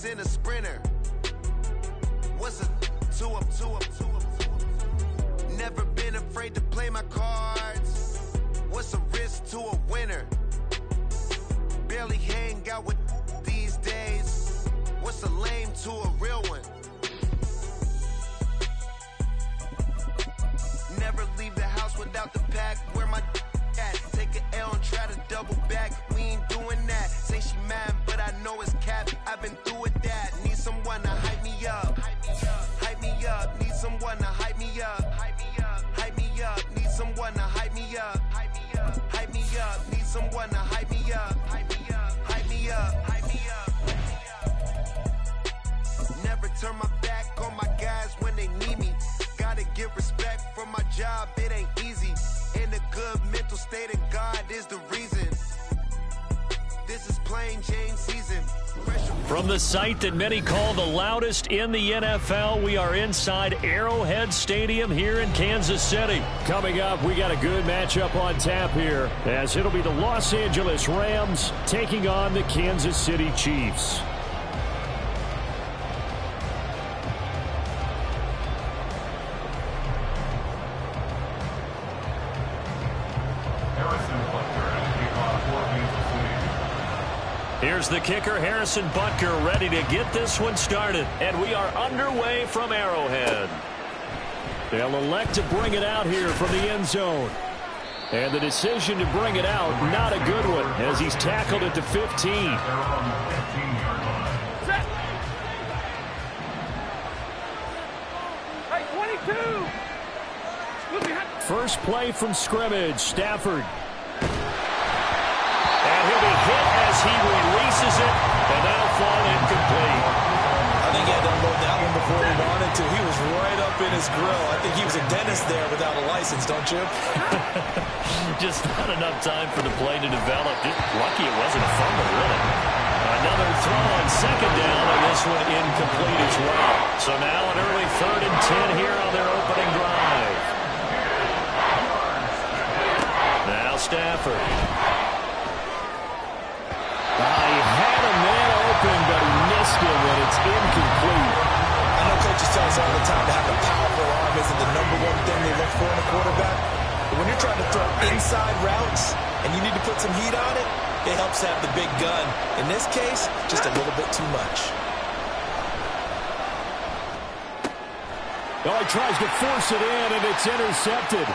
in a sprinter. What's a 2-up? Never been afraid to play my cards. What's a risk to a winner? Barely hang out with these days. What's a lame to a real one? Never leave the house without the pack. Where my at? Take an L and try to double back. We ain't doing that. Say she mad, but I know it's cap. I've been through with that. Need someone to hype me up. Hype me up. Need someone to hype me up. Hype me up. Need someone to hype me up. Hype me up. Need someone to hype me up. Hype me up. Never turn my back on my guys when they need me. Gotta give respect for my job, it ain't easy. In a good mental state, and God is the reason. This is plain Jane season. From the site that many call the loudest in the NFL, we are inside Arrowhead Stadium here in Kansas City. Coming up, we got a good matchup on tap here, as it'll be the Los Angeles Rams taking on the Kansas City Chiefs. Here's the kicker, Harrison Butker, ready to get this one started. And we are underway from Arrowhead. They'll elect to bring it out here from the end zone. And the decision to bring it out, not a good one, as he's tackled at the 15. First play from scrimmage, Stafford. And he'll be hit as he releases it, and that'll fall incomplete. I think he had to unload that one before he wanted to. He was right up in his grill. I think he was a dentist there without a license, don't you? Just not enough time for the play to develop. Just lucky it wasn't a fumble, really. Another throw on second down, and this one incomplete as well. So now an early 3rd and 10 here on their opening drive. Now Stafford. He had a man open, but he missed it when it's incomplete. I know coaches tell us all the time to have a powerful arm isn't the #1 thing they look for in a quarterback. But when you're trying to throw inside routes and you need to put some heat on it, it helps to have the big gun. In this case, just a little bit too much. Oh, he tries to force it in, and it's intercepted.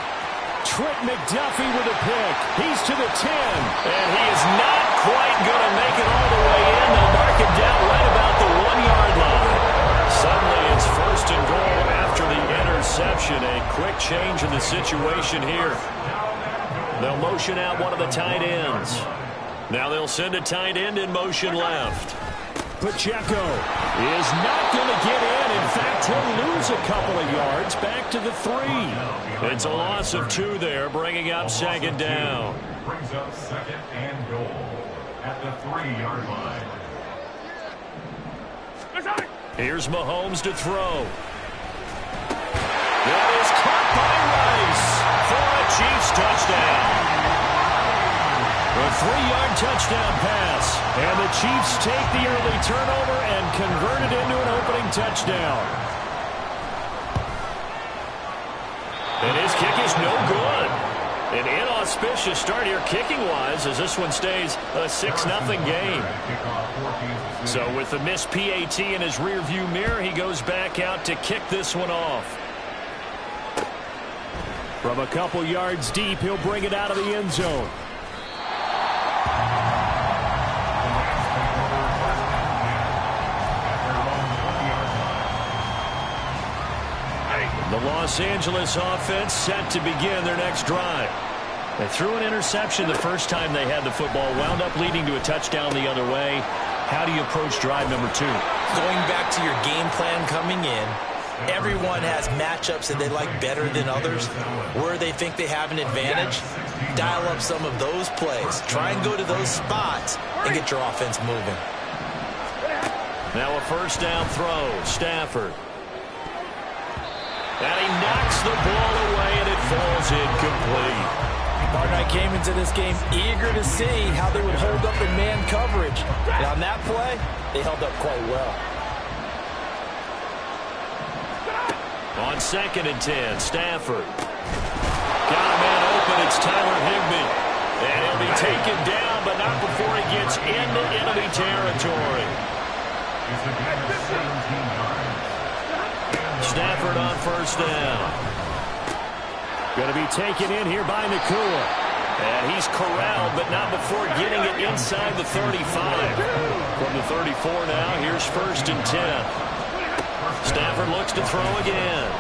Trent McDuffie with a pick. He's to the 10. And he is not quite going to make it all the way in. They'll mark him down right about the 1-yard line. Suddenly it's 1st and goal after the interception. A quick change in the situation here. They'll motion out one of the tight ends. Now they'll send a tight end in motion left. Pacheco is not going to get in. In fact, he'll lose a couple of yards back to the 3. It's a loss of 2 there, bringing up 2nd down. Brings up 2nd and goal at the 3-yard line. Here's Mahomes to throw. That is caught by Rice for a Chiefs touchdown. A 3-yard touchdown pass. And the Chiefs take the early turnover and convert it into an opening touchdown. And his kick is no good. An inauspicious start here kicking-wise as this one stays a 6-0 game. So with the missed PAT in his rearview mirror, he goes back out to kick this one off. From a couple yards deep, he'll bring it out of the end zone. The Los Angeles offense set to begin their next drive. They threw an interception the first time they had the football, wound up leading to a touchdown the other way. How do you approach drive number 2? Going back to your game plan coming in, everyone has matchups that they like better than others. Where they think they have an advantage, dial up some of those plays. Try and go to those spots and get your offense moving. Now a 1st down throw, Stafford. And he knocks the ball away, and it falls incomplete. Partner came into this game eager to see how they would hold up in man coverage. And on that play, they held up quite well. On 2nd and 10, Stafford. Got a man open, it's Tyler Higbee. And he'll be taken down, but not before he gets into enemy territory. Stafford on 1st down. Going to be taken in here by Nacua. And he's corralled, but not before getting it inside the 35. From the 34 now, here's 1st and 10. Stafford looks to throw again.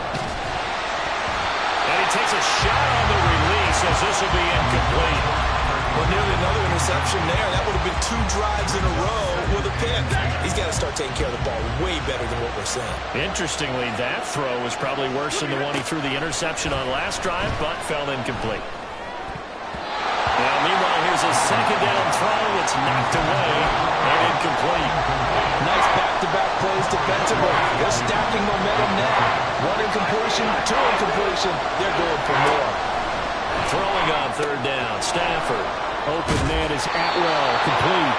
And he takes a shot on the release as this will be incomplete. Well, nearly another interception there. That would have been 2 drives in a row with a pick. He's got to start taking care of the ball way better than what we're seeing. Interestingly, that throw was probably worse than the one he threw the interception on last drive, but fell incomplete. Now, meanwhile, here's a 2nd down throw. It's knocked away and incomplete. Nice back-to-back plays defensively. They're stacking momentum now. 1 incompletion, 2 incompletion. They're going for more. Throwing on 3rd down, Stafford. Open man is Atwell, complete.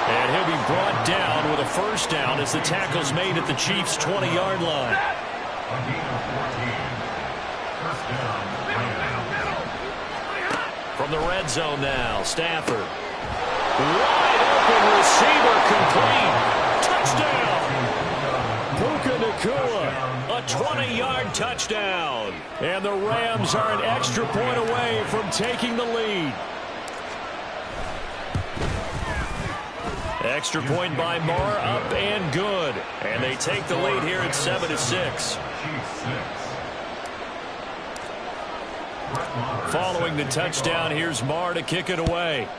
And he'll be brought down with a 1st down as the tackle's made at the Chiefs' 20-yard line. From the red zone now, Stafford. Wide open receiver, complete. Touchdown. Puka Nacua. A 20-yard touchdown. And the Rams are an extra point away from taking the lead. Extra point by Moore, up and good. And they take the lead here at 7-6. Following the touchdown, here's Moore to kick it away.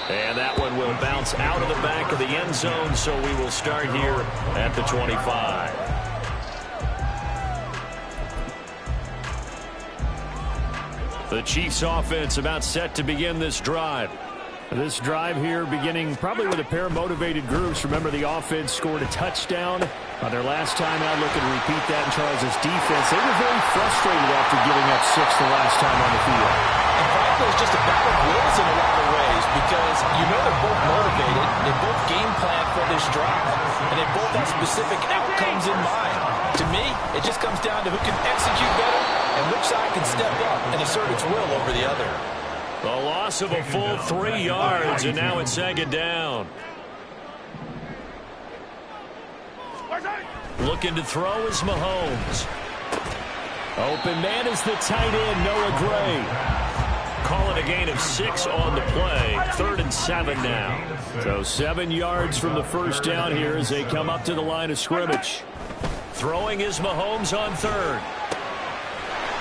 And that one will bounce out of the back of the end zone, so we will start here at the 25. The Chiefs offense about set to begin this drive. This drive here beginning probably with a pair of motivated groups. Remember, the offense scored a touchdown on their last time out. Looking to repeat that in Charles' defense. They were very frustrated after giving up 6 the last time on the field. And frankly, it's just a battle of wills in a lot of ways because you know they're both motivated. They both game plan for this drive. And they both have specific outcomes in mind. To me, it just comes down to who can execute better and which side can step up and assert its will over the other. A loss of a full 3 yards, and now it's 2nd down. Looking to throw is Mahomes. Open man is the tight end, Noah Gray. Calling a gain of 6 on the play. 3rd and 7 now. So 7 yards from the 1st down here as they come up to the line of scrimmage. Throwing is Mahomes on 3rd.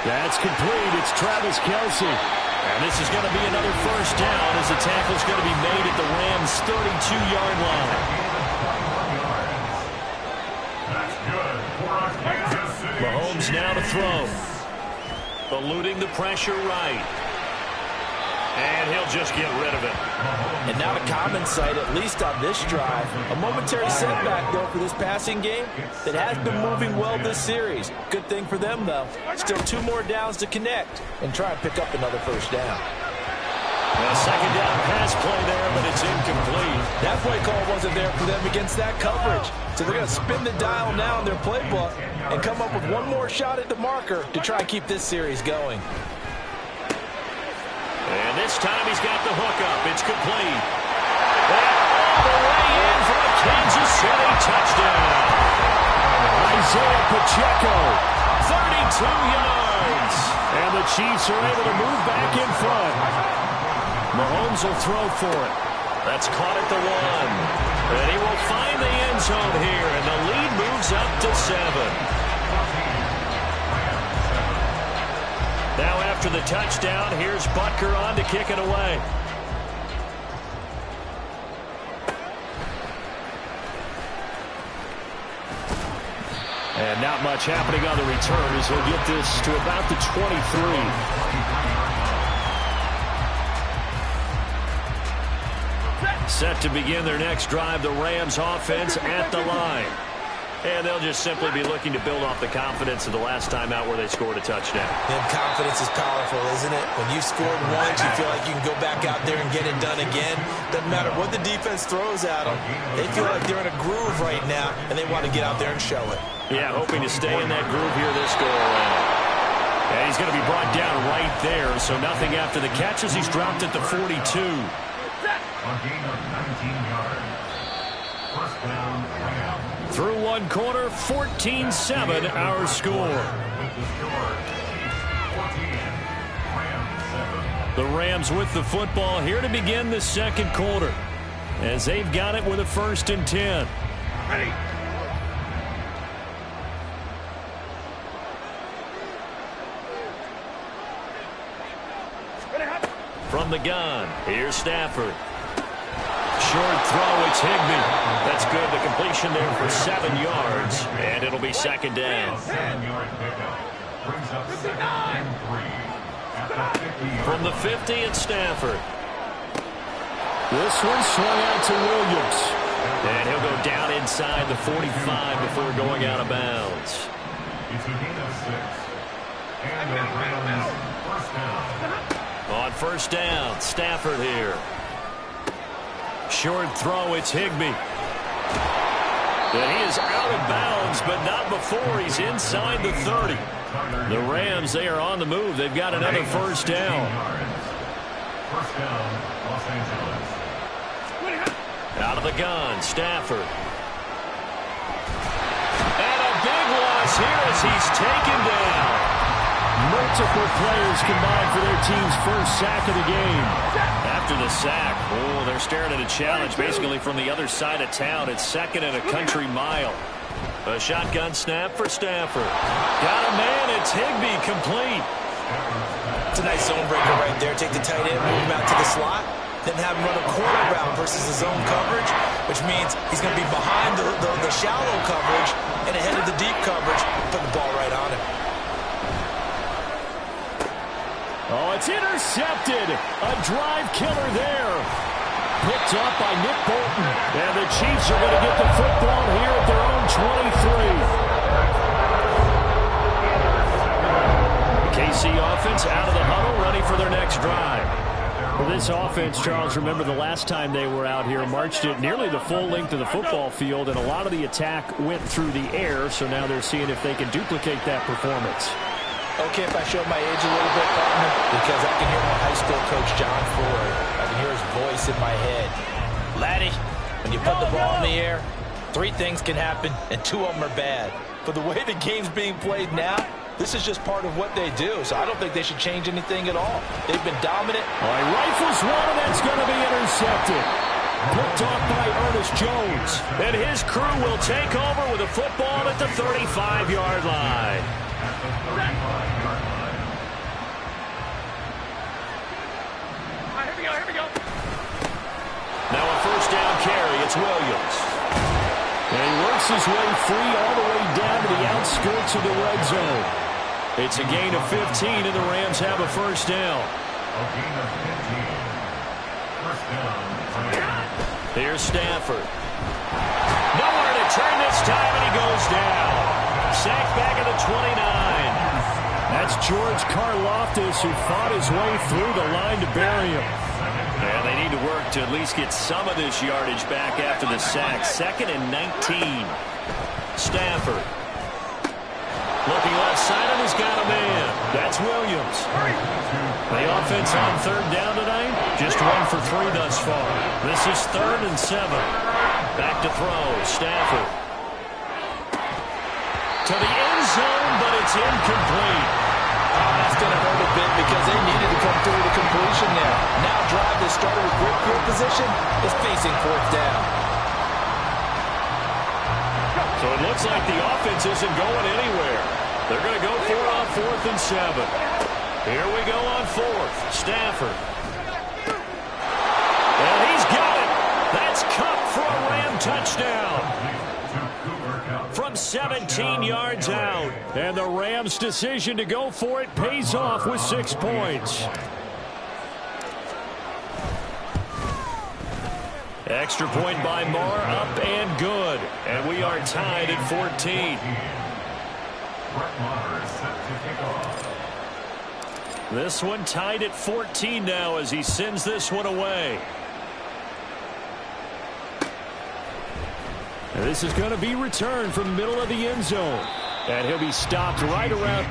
That's complete. It's Travis Kelce. And this is going to be another 1st down as the tackle's going to be made at the Rams' 32-yard line. Mahomes now to throw. Eluding the pressure right. And he'll just get rid of it. And now a common sight, at least on this drive. A momentary setback, though, for this passing game that has been moving well this series. Good thing for them, though. Still 2 more downs to connect and try and pick up another 1st down. A 2nd down pass play there, but it's incomplete. That play call wasn't there for them against that coverage. So they're going to spin the dial now in their playbook and come up with 1 more shot at the marker to try and keep this series going. And this time he's got the hookup. It's complete. And all the way in for a Kansas City touchdown. Isaiah Pacheco. 32 yards. And the Chiefs are able to move back in front. Mahomes will throw for it. That's caught at the 1. And he will find the end zone here. And the lead moves up to 7. Now after the touchdown, here's Butker on to kick it away. And not much happening on the return as he'll get this to about the 23. Set to begin their next drive, the Rams offense at the line. And they'll just simply be looking to build off the confidence of the last time out where they scored a touchdown. And confidence is powerful, isn't it? When you've scored once, you feel like you can go back out there and get it done again. Doesn't matter what the defense throws at them. They feel like they're in a groove right now, and they want to get out there and show it. Yeah, hoping to stay in that groove here this go-around. And he's going to be brought down right there, so nothing after the catch as he's dropped at the 42. A gain of 19 yards. First down, Rams. Through one quarter, 14-7 our score. With the score, 14, Rams 7. The Rams with the football here to begin the second quarter, as they've got it with a 1st and 10. Ready. From the gun, here's Stafford. Short throw, it's Higbee. That's good. The completion there for 7 yards, and it'll be second down. 7-yard pickup. Brings up 2nd and 3. At the 50-yard From the 50, it's Stafford. This one swung out to Williams. And he'll go down inside the 45 before going out of bounds. It's a gain of 6. And the Rams first down. On first down, Stafford here. Short throw, it's Higbee. And he is out of bounds, but not before he's inside the 30. The Rams, they are on the move. They've got another first down. First down, Los Angeles. Out of the gun, Stafford. And a big loss here as he's taken down. Multiple players combined for their team's first sack of the game. After the sack, they're staring at a challenge basically from the other side of town. It's 2nd and a country mile. A shotgun snap for Stafford. Got a man, it's Higbee, complete. It's a nice zone breaker right there. Take the tight end, move him out to the slot, then have him run a corner route versus the zone coverage, which means he's going to be behind the shallow coverage and ahead of the deep coverage. Put the ball right on him. Oh, it's intercepted. A drive killer there. Picked up by Nick Bolton. And the Chiefs are going to get the football here at their own 23. The KC offense out of the huddle, ready for their next drive. For this offense, Charles, remember the last time they were out here, marched it nearly the full length of the football field, and a lot of the attack went through the air, so now they're seeing if they can duplicate that performance. Okay, if I show my age a little bit, partner, because I can hear my high school coach, John Ford. I can hear his voice in my head. Laddie, when you put the ball in the air, 3 things can happen, and 2 of them are bad. But the way the game's being played now, this is just part of what they do, so I don't think they should change anything at all. They've been dominant. All right, rifles one, and that's going to be intercepted. Picked off by Ernest Jones. And his crew will take over with a football at the 35-yard line. Now a first down carry. It's Williams. And he works his way free all the way down to the outskirts of the red zone. It's a gain of 15, and the Rams have a first down. A gain of 15. First down. Here's Stafford. Nowhere to turn this time, and he goes down. Sacked back at the 29. That's George Karlaftis, who fought his way through the line to bury him. And they need to work to at least get some of this yardage back after the sack. 2nd and 19. Stafford. Looking left side, and he's got a man. That's Williams. The offense on 3rd down tonight, just 1 for 3 thus far. This is 3rd and 7. Back to throw, Stafford. To the end zone, but it's incomplete. That's going to hurt a bit because they needed to come through the completion there. Now drive that started with great field position is facing 4th down. So it looks like the offense isn't going anywhere. They're going to go for it on 4th and 7. Here we go on 4th. Stafford. And he's got it. That's Kupp for a Ram touchdown. From 17 yards out. And the Rams' decision to go for it pays off with 6 points. Extra point by Marr, up and good. And we are tied at 14. Brett Maher is set to kick off. This one tied at 14 now as he sends this one away. And this is going to be returned from the middle of the end zone. And he'll be stopped right around.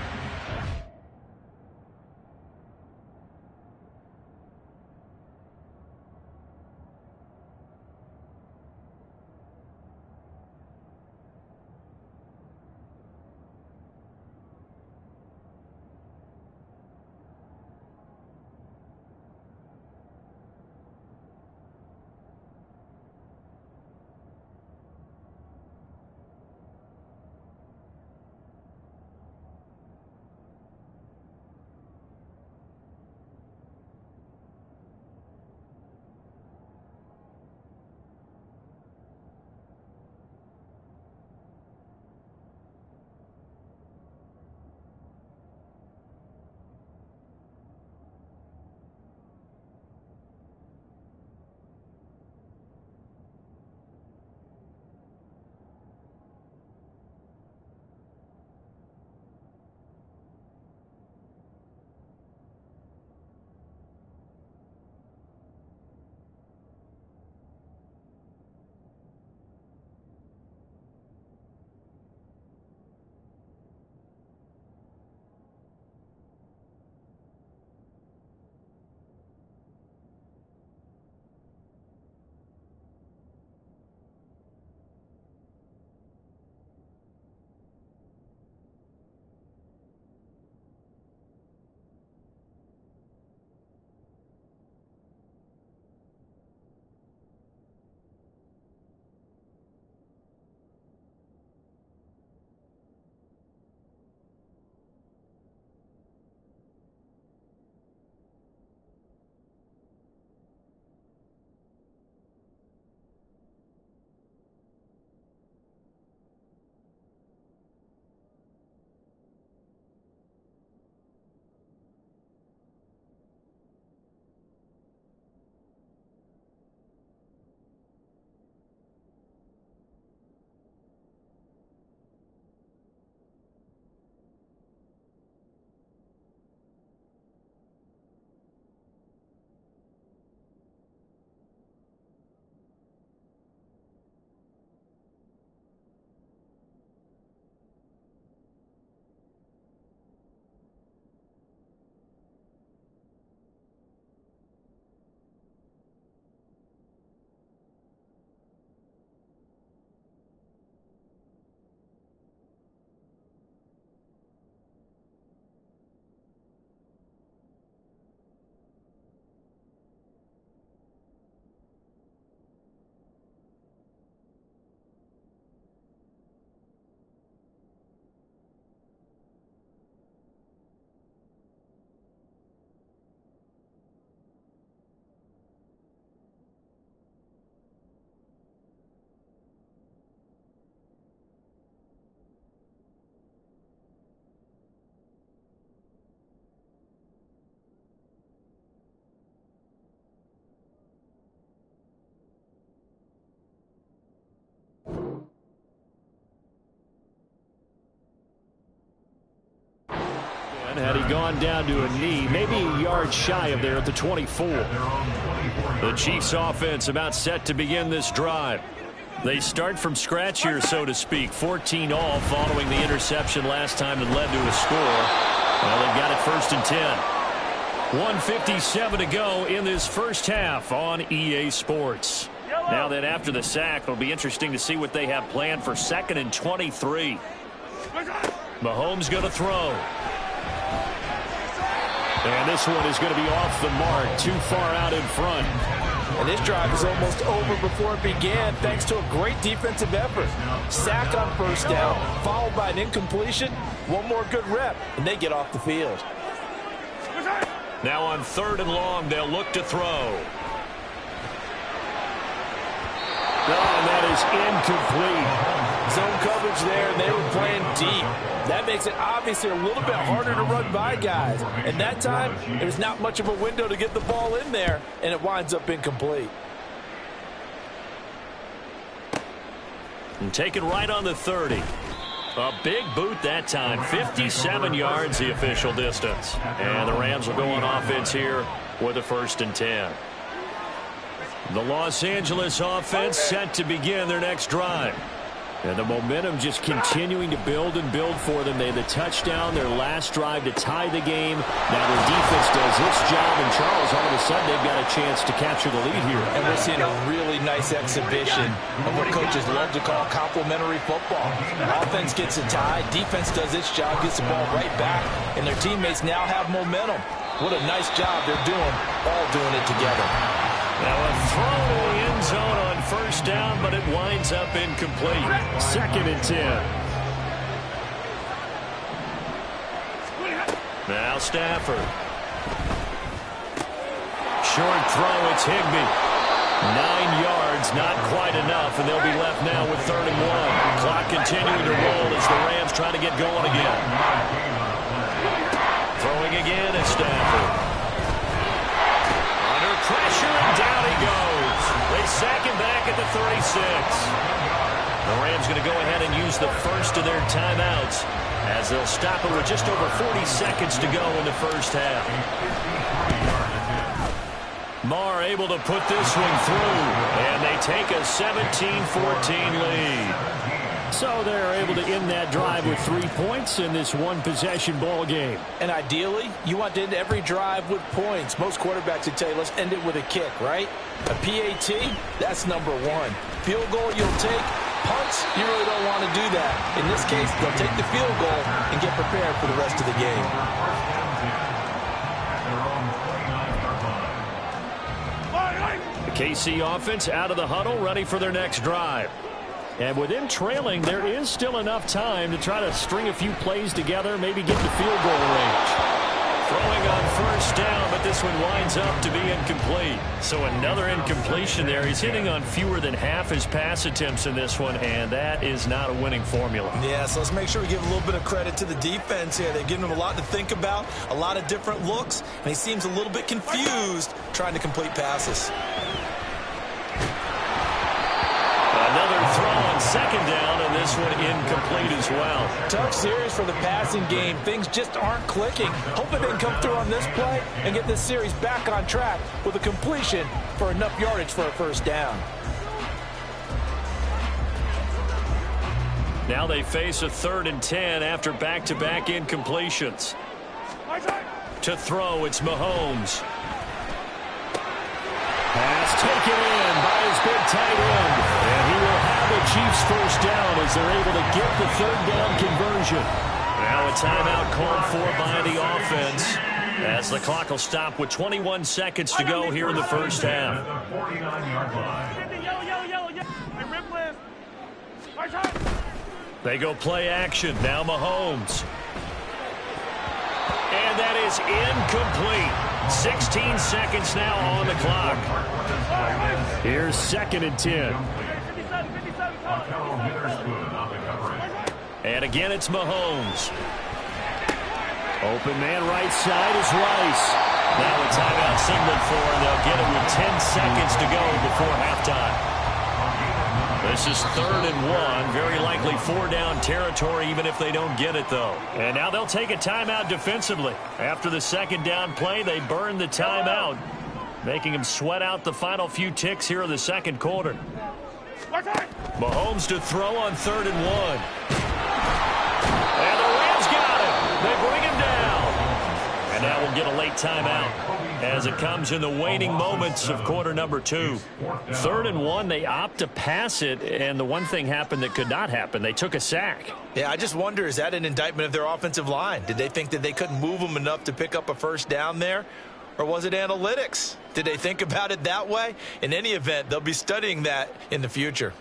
Had he gone down to a knee, maybe a yard shy of there at the 24. The Chiefs offense about set to begin this drive. They start from scratch here, so to speak. 14 all following the interception last time that led to a score. Well, they've got it 1st and 10. 1:57 to go in this first half on EA Sports. Now that after the sack, it'll be interesting to see what they have planned for 2nd and 23. Mahomes going to throw. And this one is going to be off the mark, too far out in front. And this drive is almost over before it began, thanks to a great defensive effort. Sack on 1st down, followed by an incompletion. One more good rep, and they get off the field. Now on 3rd and long, they'll look to throw. And that is incomplete. Zone coverage there, and they were playing deep. That makes it obviously a little bit harder to run by guys. And that time, there's not much of a window to get the ball in there, and it winds up incomplete. And take it right on the 30. A big boot that time. 57 yards the official distance. And the Rams will go on offense here with a 1st and 10. The Los Angeles offense set to begin their next drive. And the momentum just continuing to build and build for them. They had the touchdown, their last drive to tie the game. Now their defense does its job, and Charles, all of a sudden, they've got a chance to capture the lead here. And we're seeing a really nice exhibition of what coaches love to call complementary football. Offense gets a tie, defense does its job, gets the ball right back, and their teammates now have momentum. What a nice job they're doing, all doing it together. Now a throw to the end zone on 1st down, but it winds up incomplete. 2nd and 10. Now Stafford. Short throw, it's Higbee. 9 yards, not quite enough, and they'll be left now with 3rd and 1. Clock continuing to roll as the Rams try to get going again. Throwing again at Stafford. Under pressure, and down he goes. They sack him back at the 36. The Rams going to go ahead and use the first of their timeouts as they'll stop it with just over 40 seconds to go in the 1st half. Marr able to put this one through, and they take a 17-14 lead. So they're able to end that drive with 3 points in this one-possession ball game. And ideally, you want to end every drive with points. Most quarterbacks would tell you, let's end it with a kick, right? A PAT, that's number 1. Field goal you'll take. Punts, you really don't want to do that. In this case, they'll take the field goal and get prepared for the rest of the game. The KC offense out of the huddle, ready for their next drive. And with them trailing, there is still enough time to try to string a few plays together, maybe get to field goal range. Throwing on 1st down, but this one winds up to be incomplete. So another incompletion there. He's hitting on fewer than half his pass attempts in this one, and that is not a winning formula. Yeah, so let's make sure we give a little bit of credit to the defense here. They're giving him a lot to think about, a lot of different looks, and he seems a little bit confused trying to complete passes. Another throw on 2nd down, and this one incomplete as well. Tough series for the passing game. Things just aren't clicking. Hoping they can come through on this play and get this series back on track with a completion for enough yardage for a 1st down. Now they face a 3rd and 10 after back-to-back incompletions. To throw, it's Mahomes. Pass taken in by his big tight end. And he will have the Chiefs 1st down as they're able to get the 3rd down conversion. Now a timeout called for by the offense as the clock will stop with 21 seconds to go here in the 1st half. They go play action. Now Mahomes. And that is incomplete. 16 seconds now on the clock. Here's 2nd and 10. And again, it's Mahomes. Open man right side is Rice. Now a timeout signaled for, and they'll get it with 10 seconds to go before halftime. This is 3rd and 1. Very likely 4-down territory, even if they don't get it, though. And now they'll take a timeout defensively. After the 2nd down play, they burn the timeout, making them sweat out the final few ticks here in the 2nd quarter. Mahomes to throw on 3rd and 1. And the Rams got him. They bring him down. And now we'll get a late timeout as it comes in the waning moments of quarter number 2. 3rd and 1, they opt to pass it, and the one thing happened that could not happen. They took a sack. Yeah, I just wonder, is that an indictment of their offensive line? Did they think that they couldn't move them enough to pick up a 1st down there? Or was it analytics? Did they think about it that way? In any event, they'll be studying that in the future.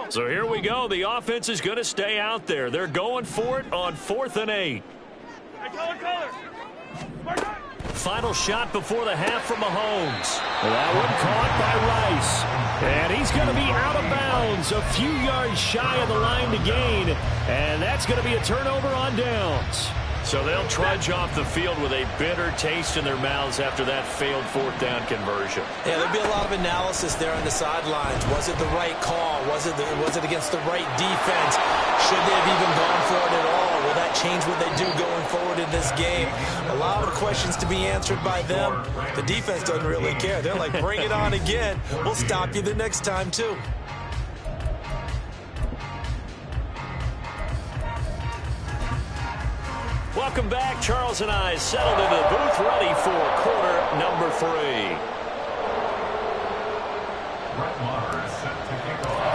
So here we go. The offense is going to stay out there. They're going for it on 4th and 8. Final shot before the half from Mahomes. That one caught by Rice. And he's going to be out of bounds, a few yards shy of the line to gain. And that's going to be a turnover on downs. So they'll trudge off the field with a bitter taste in their mouths after that failed fourth down conversion. Yeah, there'll be a lot of analysis there on the sidelines. Was it the right call? Was it against the right defense? Should they have even gone for it at all? Will that change what they do going forward in this game? A lot of questions to be answered by them. The defense doesn't really care. They're like, bring it on again. We'll stop you the next time, too. Welcome back. Charles and I settled into the booth, ready for quarter number 3. Brett Maher is set to kick off.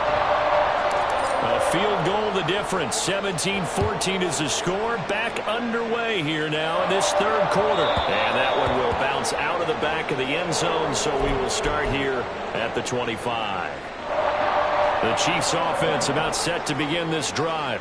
A field goal the difference. 17-14 is the score. Back underway here now in this third quarter. And that one will bounce out of the back of the end zone, so we will start here at the 25. The Chiefs offense about set to begin this drive.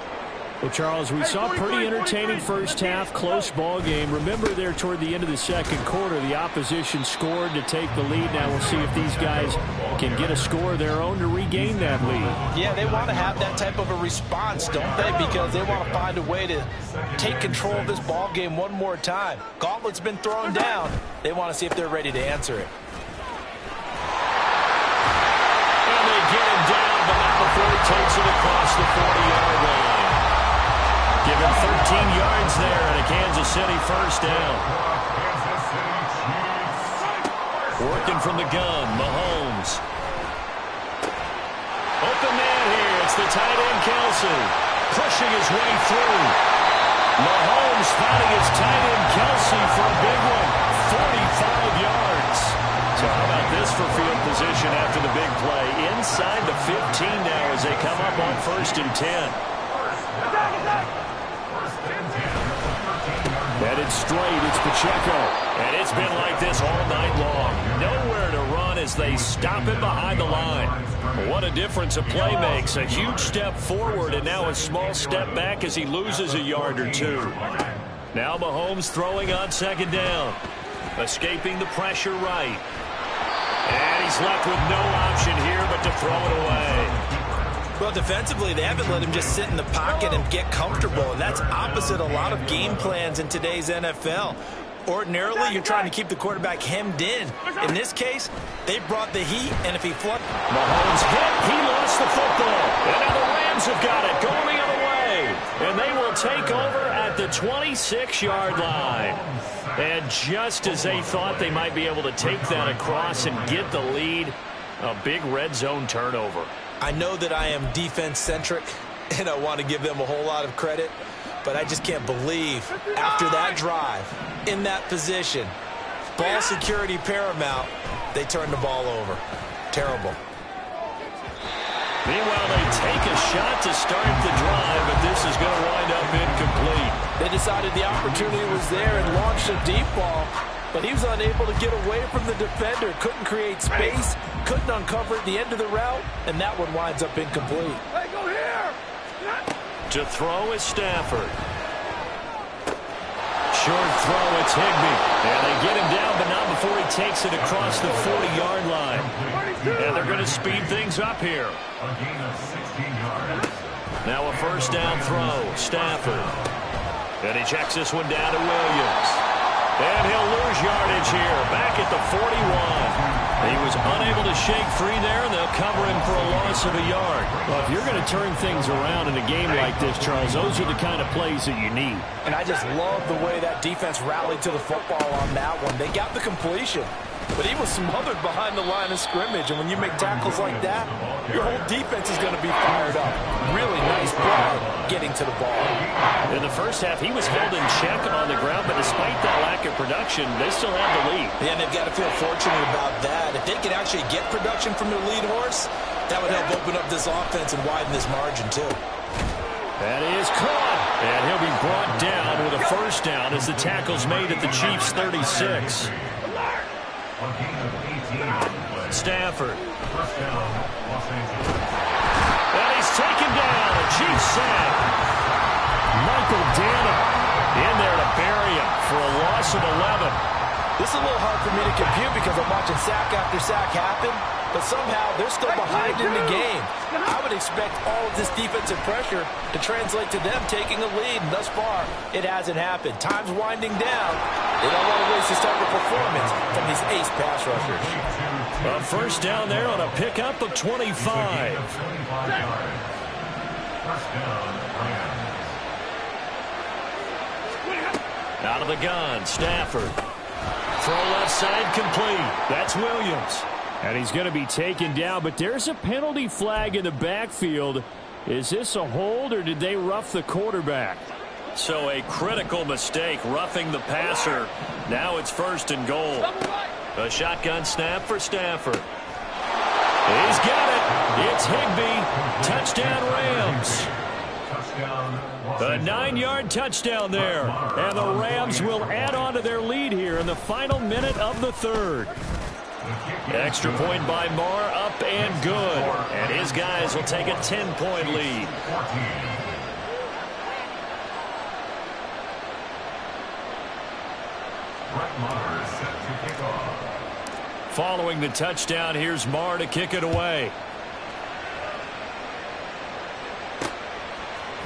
Well, Charles, we saw a pretty entertaining first half, close ball game. Remember there toward the end of the second quarter, the opposition scored to take the lead. Now we'll see if these guys can get a score of their own to regain that lead. Yeah, they want to have that type of a response, don't they? Because they want to find a way to take control of this ball game one more time. Gauntlet's been thrown down. They want to see if they're ready to answer it. And they get him down, but not before he takes it across the 40-yard line. Give him 13 yards there and a Kansas City first down. Working from the gun, Mahomes. Open man here. It's the tight end, Kelce. Pushing his way through. Mahomes finding his tight end, Kelce, for a big one. 45 yards. So how about this for field position after the big play? Inside the 15 now as they come up on 1st and 10. Headed straight, it's Pacheco. And it's been like this all night long. Nowhere to run as they stop him behind the line. What a difference a play makes. A huge step forward and now a small step back as he loses a yard or two. Now Mahomes throwing on second down. Escaping the pressure right. And he's left with no option here but to throw it away. Well, defensively, they haven't let him just sit in the pocket and get comfortable, and that's opposite a lot of game plans in today's NFL. Ordinarily, you're trying to keep the quarterback hemmed in. In this case, they brought the heat, and if he flunked... Mahomes hit, he lost the football. And now the Rams have got it, going the other way. And they will take over at the 26-yard line. And just as they thought they might be able to take that across and get the lead, a big red zone turnover. I know that I am defense-centric, and I want to give them a whole lot of credit, but I just can't believe after that drive, in that position, ball security paramount, they turned the ball over. Terrible. Meanwhile, they take a shot to start the drive, but this is going to wind up incomplete. They decided the opportunity was there and launched a deep ball, but he was unable to get away from the defender, couldn't create space, couldn't uncover the end of the route, and that one winds up incomplete. Hey, go here! To throw is Stafford. Short throw, it's Higbee. And they get him down, but not before he takes it across the 40-yard line. And they're going to speed things up here. A gain of 16 yards. Now a first down throw, Stafford. And he checks this one down to Williams. And he'll lose yardage here, back at the 41. He was unable to shake free there, and they'll cover him for a loss of a yard. Well, if you're going to turn things around in a game like this, Charles, those are the kind of plays that you need. And I just love the way that defense rallied to the football on that one. They got the completion, but he was smothered behind the line of scrimmage. And when you make tackles like that, your whole defense is going to be fired up. Really nice play getting to the ball. In the first half, he was held in check on the ground, but despite that lack of production, they still have the lead. Yeah, and they've got to feel fortunate about that. If they could actually get production from their lead horse, that would help open up this offense and widen this margin, too. That is caught. And he'll be brought down with a first down as the tackle's made at the Chiefs' 36. Stafford. First down, Los Angeles. And he's taken down. A Chiefs sack. Michael Dana in there to bury him for a loss of 11. This is a little hard for me to compute because I'm watching sack after sack happen. but somehow they're still behind in the game. I would expect all of this defensive pressure to translate to them taking a lead, and thus far, it hasn't happened. Time's winding down. They don't want to waste this type of performance from these ace pass rushers. A first down there on a pickup of 25. First down, Rams. Out of the gun, Stafford. Throw left side complete. That's Williams. And he's going to be taken down, but there's a penalty flag in the backfield. Is this a hold, or did they rough the quarterback? So a critical mistake, roughing the passer. Now it's first and goal. A shotgun snap for Stafford. He's got it. It's Higbee. Touchdown, Rams. A 9-yard touchdown there. And the Rams will add on to their lead here in the final minute of the third. Extra point by Marr, up and good. And his guys will take a 10-point lead. Following the touchdown, here's Marr to kick it away.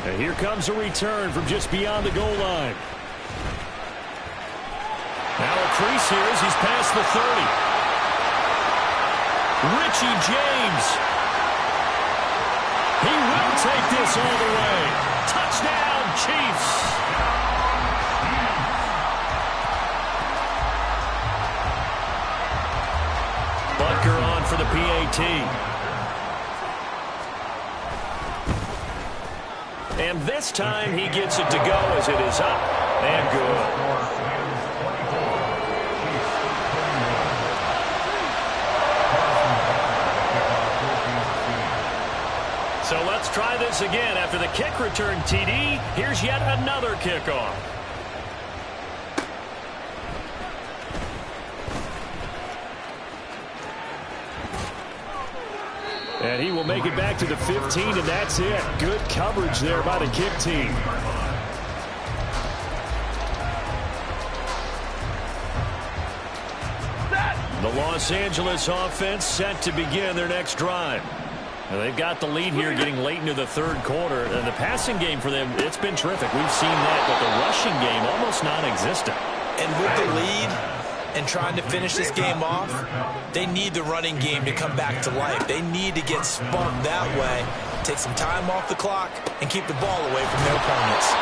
And here comes a return from just beyond the goal line. Now a crease here as he's past the 30. Richie James. He will take this all the way. Touchdown, Chiefs. Butker on for the PAT. And this time he gets it to go as it is up and good. So let's try this again. After the kick return TD, here's yet another kickoff. And he will make it back to the 15, and that's it. Good coverage there by the kick team. The Los Angeles offense set to begin their next drive. Now they've got the lead here getting late into the third quarter. And the passing game for them, it's been terrific. We've seen that, but the rushing game almost non-existent. And with the lead and trying to finish this game off, they need the running game to come back to life. They need to get sparked that way, take some time off the clock, and keep the ball away from their opponents.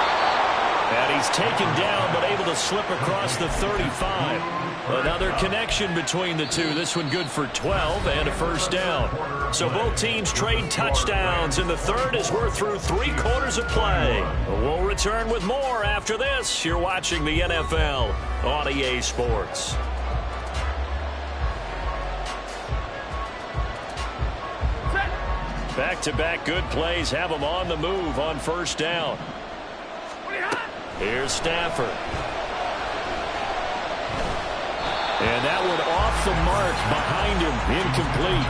And he's taken down, but able to slip across the 35. Another connection between the two. This one good for 12 and a first down. So both teams trade touchdowns in the third as we're through 3 quarters of play. We'll return with more after this. You're watching the NFL on EA Sports. Back-to-back good plays have them on the move on first down. Here's Stafford. And that one off the mark behind him, incomplete.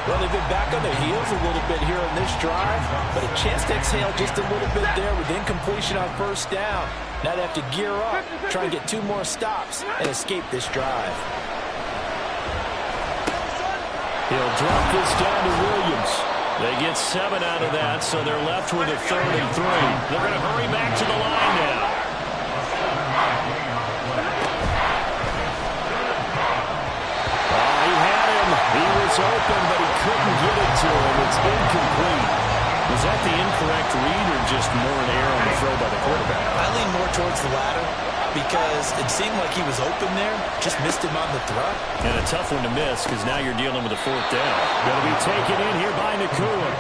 Well, they've been back on their heels a little bit here on this drive, but a chance to exhale just a little bit there with incompletion on first down. Now they have to gear up, try and get 2 more stops, and escape this drive. He'll drop this down to Williams. They get 7 out of that, so they're left with a 3rd and 3. They're going to hurry back to the line now. He had him. He was open, but he couldn't get it to him. It's incomplete. Was that the incorrect read or just more an error on the throw by the quarterback? I lean more towards the latter because it seemed like he was open there, just missed him on the throw. And a tough one to miss because now you're dealing with a 4th down. Going to be taken in here by Nacua.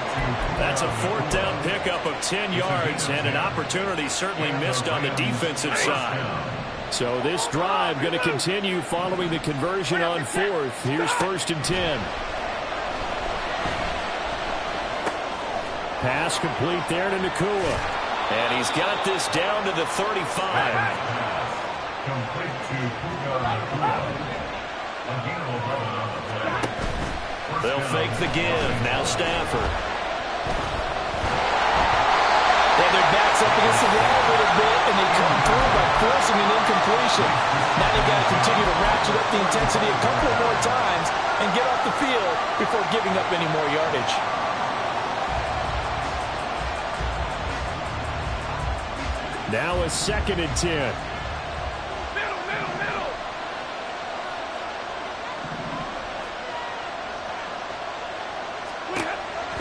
That's a 4th down pickup of 10 yards and an opportunity certainly missed on the defensive side. So this drive going to continue following the conversion on 4th. Here's 1st and 10. Pass complete there to Nacua. And he's got this down to the 35. Complete to Puka Nacua. Again, will run it on the play. They'll fake the give. Now Stafford. Well, their back's up against the wall a little bit, and they come through by forcing an incompletion. Now they've got to continue to ratchet up the intensity a couple more times and get off the field before giving up any more yardage. Now a 2nd and 10.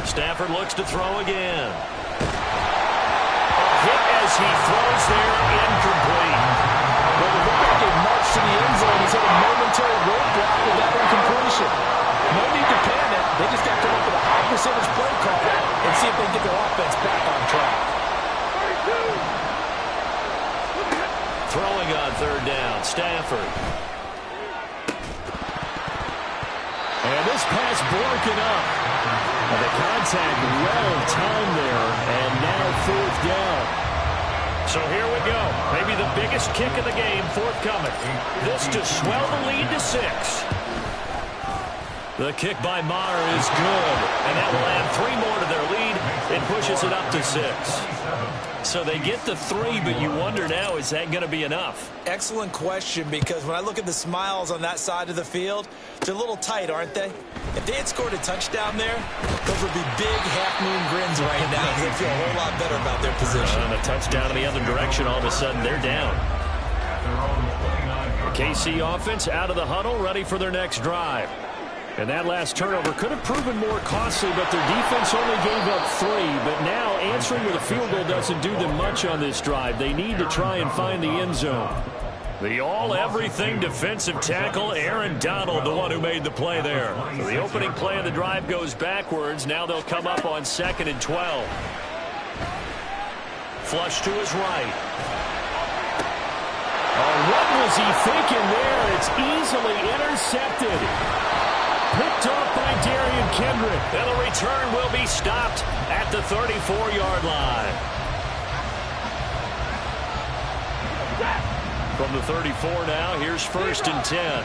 Stafford looks to throw again. A hit as he throws there, incomplete. Well, it looked like a march to the end zone. He's had a momentary roadblock with that incompletion. No need to panic. They just got to come up with a high percentage play call and see if they can get their offense back on track. Throwing on 3rd down, Stafford. And this pass broken up. The contact well timed there, and now 4th down. So here we go. Maybe the biggest kick of the game forthcoming. This to swell the lead to 6. The kick by Maher is good, and that will add 3 more to their lead. It pushes it up to 6. So they get the 3, but you wonder now, is that going to be enough? Excellent question, because when I look at the smiles on that side of the field, they're a little tight, aren't they? If they had scored a touchdown there, those would be big half-moon grins right now because they feel a whole lot better about their position. And a touchdown in the other direction, all of a sudden they're down. KC offense out of the huddle, ready for their next drive. And that last turnover could have proven more costly, but their defense only gave up 3. But now answering with a field goal doesn't do them much on this drive. They need to try and find the end zone. The all-everything defensive tackle, Aaron Donald, the one who made the play there. So the opening play of the drive goes backwards. Now they'll come up on 2nd and 12. Flush to his right. Oh, what was he thinking there? It's easily intercepted. Picked off by Darian Kendrick. And the return will be stopped at the 34-yard line. From the 34 now, here's 1st and 10.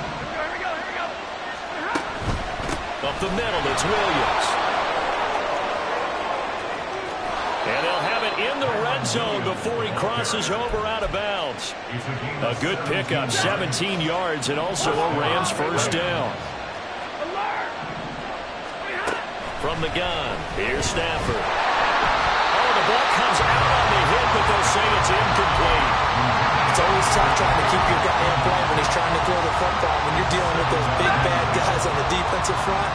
Up the middle, it's Williams. And they'll have it in the red zone before he crosses over out of bounds. A good pickup, 17 yards, and also a Rams 1st down. From the gun, here's Stafford. Oh, the ball comes out on the hit, but they'll say it's incomplete. It's always tough trying to keep your guy in play when he's trying to throw the football. When you're dealing with those big, bad guys on the defensive front,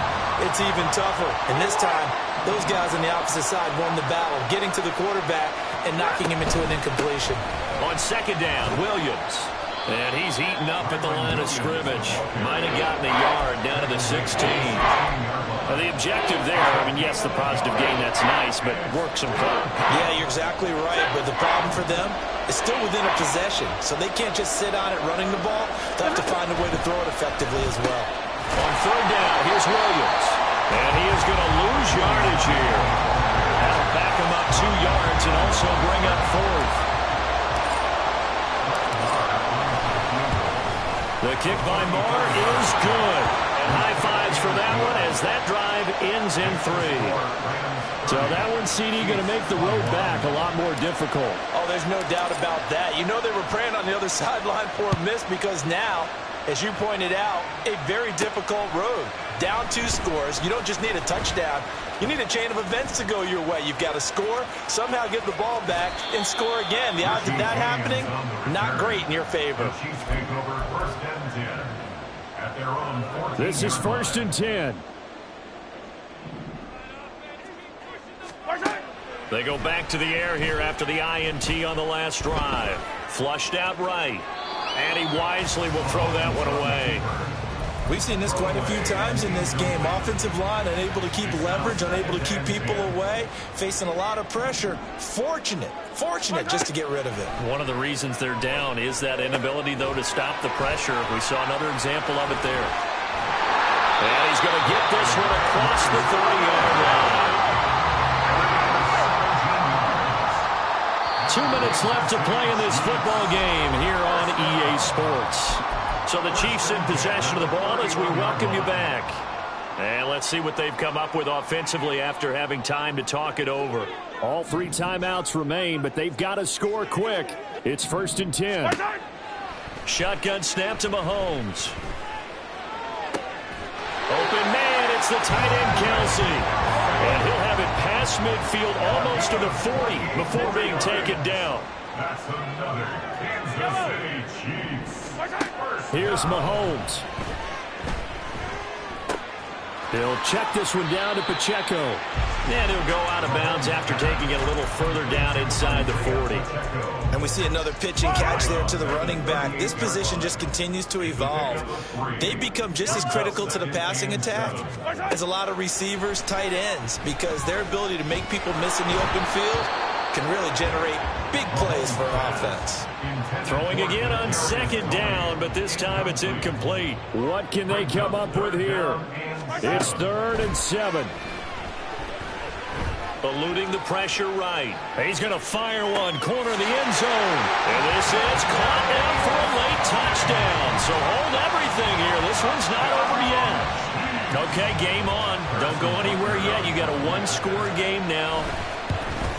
it's even tougher. And this time, those guys on the opposite side won the battle, getting to the quarterback and knocking him into an incompletion. On 2nd down, Williams. And he's eaten up at the line of scrimmage. Might have gotten a yard down to the 16. The objective there, I mean, yes, the positive gain, that's nice, but work some fun. Yeah, you're exactly right, but the problem for them is still within a possession, so they can't just sit on it running the ball. They'll have to find a way to throw it effectively as well. On 3rd down, here's Williams. And he is going to lose yardage here. That'll back him up 2 yards and also bring up 4th. The kick by Maher is good. And high fives for that one as that drive ends in 3. So that one, CD, going to make the road back a lot more difficult. Oh, there's no doubt about that. You know they were praying on the other sideline for a miss because now, as you pointed out, a very difficult road. Down 2 scores. You don't just need a touchdown. You need a chain of events to go your way. You've got to score, somehow get the ball back, and score again. The odds of that happening, not great in your favor. This is 1st and 10. They go back to the air here after the INT on the last drive. Flushed out right. And he wisely will throw that one away. We've seen this quite a few times in this game. Offensive line unable to keep leverage, unable to keep people away, facing a lot of pressure. Fortunate just to get rid of it. One of the reasons they're down is that inability, though, to stop the pressure. We saw another example of it there. And he's going to get this one across the 30-yard line. 2 minutes left to play in this football game here on EA Sports. So the Chiefs in possession of the ball as we welcome you back. And let's see what they've come up with offensively after having time to talk it over. All 3 timeouts remain, but they've got to score quick. It's 1st and 10. Shotgun snap to Mahomes. Open man, it's the tight end, Kelsey. And he'll have it past midfield almost to the 40 before being taken down. That's another Kansas City Chiefs. Here's Mahomes. He'll check this one down to Pacheco. And he'll go out of bounds after taking it a little further down inside the 40. And we see another pitch and catch there to the running back. This position just continues to evolve. They become just as critical to the passing attack as a lot of receivers, tight ends, because their ability to make people miss in the open field can really generate big plays for offense. Throwing again on second down, but this time it's incomplete. What can they come up with here? It's 3rd and 7. Eluding the pressure right. He's going to fire one, corner of the end zone. And this is caught down for a late touchdown. So hold everything here. This one's not over yet. Okay, game on. Don't go anywhere yet. You got a one-score game now.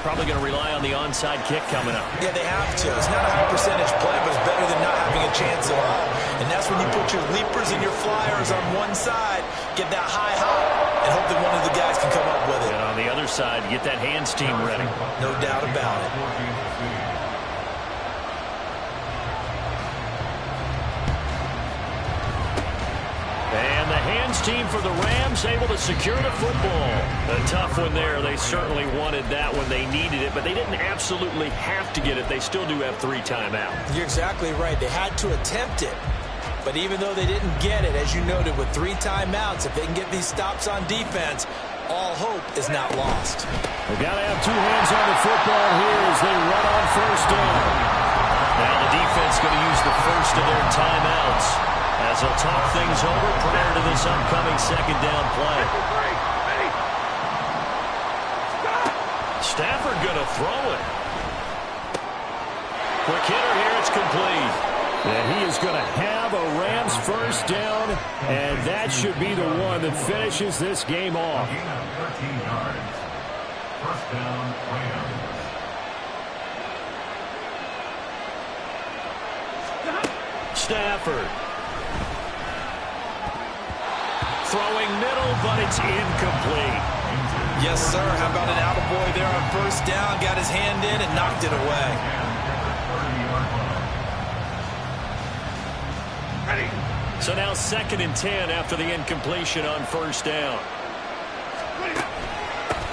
Probably going to rely on the onside kick coming up. Yeah, they have to. It's not a high percentage play, but it's better than not having a chance at all. And that's when you put your leapers and your flyers on one side, get that high hop, and hope that one of the guys can come up with it. And on the other side, get that hands team ready. No doubt about it. And the hands team for the Rams able to secure the football. A tough one there. They certainly wanted that when they needed it, but they didn't absolutely have to get it. They still do have 3 timeouts. You're exactly right. They had to attempt it. But even though they didn't get it, as you noted, with 3 timeouts, if they can get these stops on defense, all hope is not lost. They've got to have 2 hands on the football here as they run on first down. Now the defense going to use the first of their timeouts as they'll talk things over prior to this upcoming second down play. Stafford going to throw it. Quick hitter here, it's complete. And he is going to have a Rams first down, and that should be the one that finishes this game off. 13 yards. First down, Rams. Stafford. Throwing middle, but it's incomplete. Yes, sir. How about an attaboy there on first down? Got his hand in and knocked it away. So now 2nd and 10 after the incompletion on first down.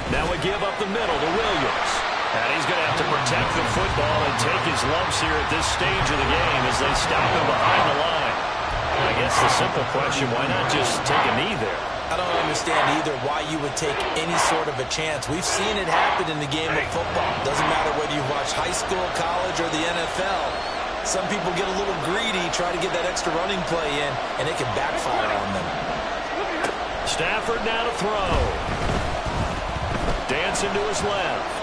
Now we give up the middle to Williams. And he's going to have to protect the football and take his lumps here at this stage of the game as they stop him behind the line. I guess the simple question, why not just take a knee there? I don't understand either why you would take any sort of a chance. We've seen it happen in the game of football. Doesn't matter whether you watch high school, college, or the NFL. Some people get a little greedy, try to get that extra running play in, and it can backfire on them. Stafford now to throw. Dancing to his left.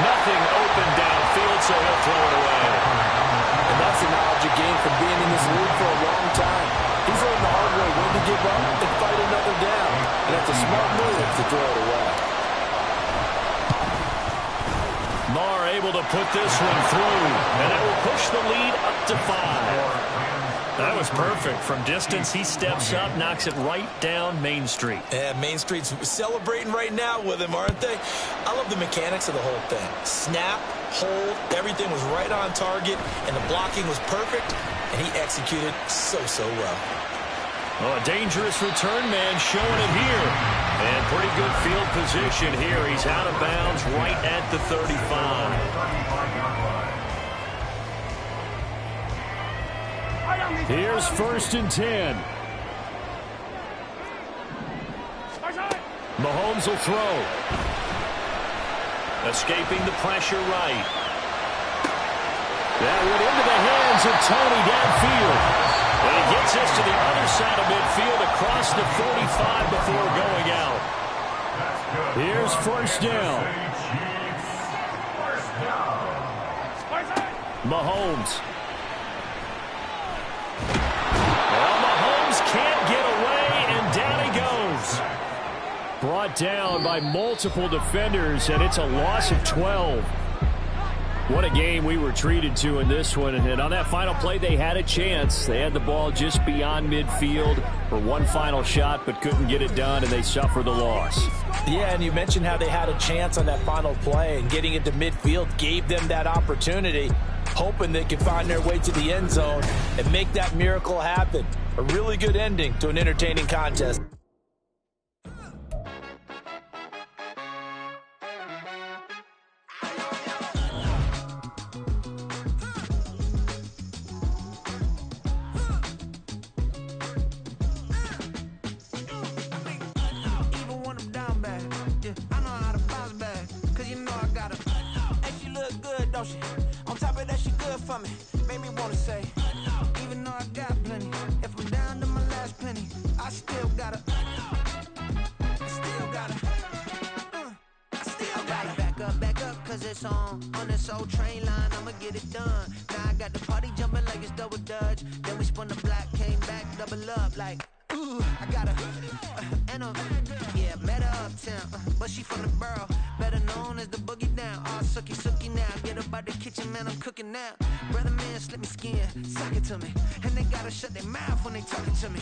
Nothing open downfield, so he'll throw it away. And that's the knowledge you gain from being in this league for a long time. He's learned the hard way when to give up and fight another down. And that's a smart move to throw it away. Marr able to put this one through, and it will push the lead up to 5. That was perfect. From distance, he steps up, knocks it right down Main Street. Yeah, Main Street's celebrating right now with him, aren't they? I love the mechanics of the whole thing. Snap, hold, everything was right on target, and the blocking was perfect, and he executed so well. Oh, a dangerous return man showing it here. And pretty good field position here. He's out of bounds right at the 35. Here's 1st and 10. Mahomes will throw. Escaping the pressure right. That went into the hands of Tony downfield. And he gets this to the other side of midfield across the 45 before going out. Here's first down. Mahomes. Well, Mahomes can't get away, and down he goes. Brought down by multiple defenders, and it's a loss of 12. What a game we were treated to in this one. And on that final play, they had a chance. They had the ball just beyond midfield for one final shot, but couldn't get it done, and they suffer the loss. Yeah, and you mentioned how they had a chance on that final play, and getting it to midfield gave them that opportunity, hoping they could find their way to the end zone and make that miracle happen. A really good ending to an entertaining contest. On top of that, she good for me. Made me wanna say, even though I got plenty, if I'm down to my last penny, I still gotta back up, cause it's on this old train line, I'ma get it done. Now I got the party jumping like it's double dutch. Then we spun the block, came back, double up like, ooh, I got her, and yeah, met her uptown, but she from the borough, better known as the boogie down. All sucky now, get up out the kitchen, man, I'm cooking now. Brother man, slip me skin, sock it to me, and they gotta shut their mouth when they talking to me.